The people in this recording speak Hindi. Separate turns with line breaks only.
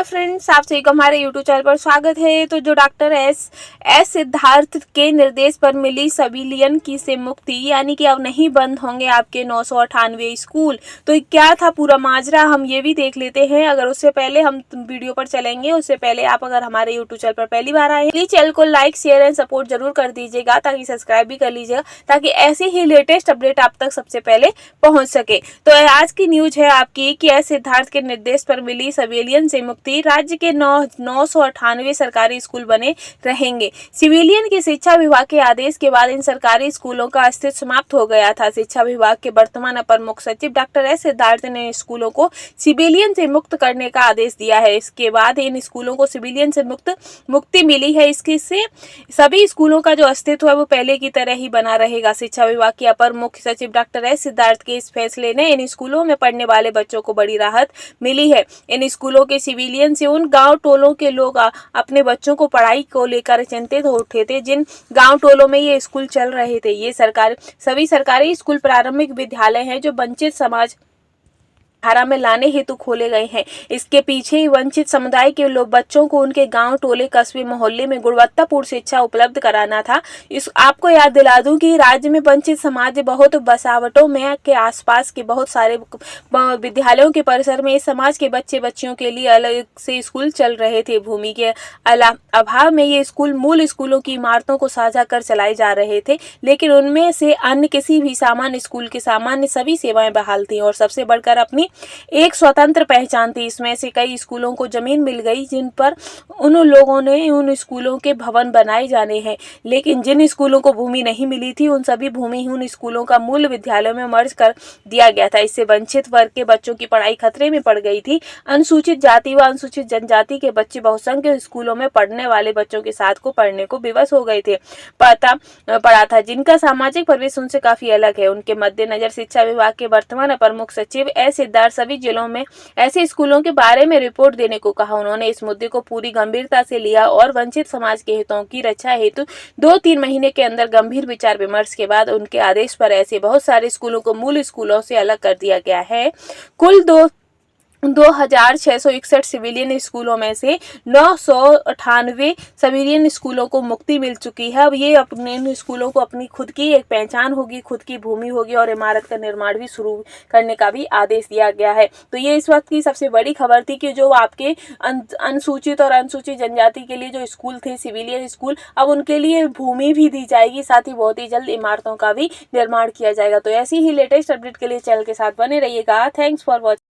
हेलो फ्रेंड्स, आप सभी का हमारे यूट्यूब चैनल पर स्वागत है। तो जो डॉक्टर एस सिद्धार्थ के निर्देश पर मिली सिविलियन की से मुक्ति, यानी कि अब नहीं बंद होंगे आपके 998 स्कूल। तो क्या था पूरा माजरा, हम ये भी देख लेते हैं। अगर उससे पहले हम वीडियो पर चलेंगे, उससे पहले आप अगर हमारे यूट्यूब चैनल पर पहली बार आए प्लीज चैनल को लाइक शेयर एंड सपोर्ट जरूर कर दीजिएगा, ताकि सब्सक्राइब भी कर लीजिएगा, ताकि ऐसे ही लेटेस्ट अपडेट आप तक सबसे पहले पहुंच सके। तो आज की न्यूज है आपकी कि एस सिद्धार्थ के निर्देश पर मिली सिविलियन से मुक्ति, राज्य के 998 सरकारी स्कूल बने रहेंगे। सिविलियन की शिक्षा विभाग के आदेश के बाद इन सरकारी स्कूलों का अस्तित्व समाप्त हो गया था। शिक्षा विभाग के वर्तमान अपर मुख्य सचिव डॉक्टर एस सिद्धार्थ ने स्कूलों को सिविलियन से मुक्त करने का आदेश दिया है। इसके बाद इन स्कूलों को सिविलियन से मुक्ति मिली है। इससे सभी स्कूलों का जो अस्तित्व है वो पहले की तरह ही बना रहेगा। शिक्षा विभाग के अपर मुख्य सचिव डॉक्टर एस सिद्धार्थ के इस फैसले ने इन स्कूलों में पढ़ने वाले बच्चों को बड़ी राहत मिली है। इन स्कूलों के सिविलियन से उन गांव टोलों के लोग अपने बच्चों को पढ़ाई को लेकर चिंतित हो उठे थे, जिन गांव टोलों में ये स्कूल चल रहे थे। ये सभी सरकारी स्कूल प्रारंभिक विद्यालय हैं जो वंचित समाज धारा में लाने हेतु खोले गए हैं। इसके पीछे ही वंचित समुदाय के लोग बच्चों को उनके गांव टोले कस्बे मोहल्ले में गुणवत्तापूर्ण शिक्षा उपलब्ध कराना था। आपको याद दिला दूं कि राज्य में वंचित समाज बहुत बसावटों में के आसपास के बहुत सारे विद्यालयों के परिसर में इस समाज के बच्चे बच्चियों के लिए अलग से स्कूल चल रहे थे। भूमि के अभाव में ये स्कूल मूल स्कूलों की इमारतों को साझा कर चलाए जा रहे थे, लेकिन उनमें से अन्य किसी भी सामान्य स्कूल के सामान्य सभी सेवाएं बहाल थी और सबसे बढ़कर अपनी एक स्वतंत्र पहचान थी। इसमें से कई स्कूलों को जमीन मिल गई, जिन पर उन लोगों ने उन स्कूलों के भवन बनाए जाने हैं, लेकिन जिन स्कूलों को भूमि नहीं मिली थी उन सभी भूमि उन स्कूलों का मूल विद्यालयों में मर्ज कर दिया गया था। इससे वंचित वर्ग के बच्चों की पढ़ाई खतरे में पड़ गई थी। अनुसूचित जाति व अनुसूचित जनजाति के बच्चे बहुसंख्यक स्कूलों में पढ़ने वाले बच्चों के साथ को पढ़ने को विवश हो गए थे पढ़ा था, जिनका सामाजिक परिवेश उनसे काफी अलग है। उनके मद्देनजर शिक्षा विभाग के वर्तमान अपर मुख्य सचिव एस सिद्धार्थ सभी जिलों में ऐसे स्कूलों के बारे में रिपोर्ट देने को कहा। उन्होंने इस मुद्दे को पूरी गंभीरता से लिया और वंचित समाज के हितों की रक्षा हेतु 2-3 महीने के अंदर गंभीर विचार विमर्श के बाद उनके आदेश पर ऐसे बहुत सारे स्कूलों को मूल स्कूलों से अलग कर दिया गया है। कुल 2661 सिविलियन स्कूलों में से 998 सिविलियन स्कूलों को मुक्ति मिल चुकी है। अब ये अपने स्कूलों को अपनी खुद की एक पहचान होगी, खुद की भूमि होगी और इमारत का निर्माण भी शुरू करने का भी आदेश दिया गया है। तो ये इस वक्त की सबसे बड़ी खबर थी कि जो आपके अनुसूचित और अनुसूचित जनजाति के लिए जो स्कूल थे सिविलियन स्कूल, अब उनके लिए भूमि भी दी जाएगी, साथ ही बहुत ही जल्द इमारतों का भी निर्माण किया जाएगा। तो ऐसी ही लेटेस्ट अपडेट के लिए चैनल के साथ बने रहिएगा। Thanks for watching.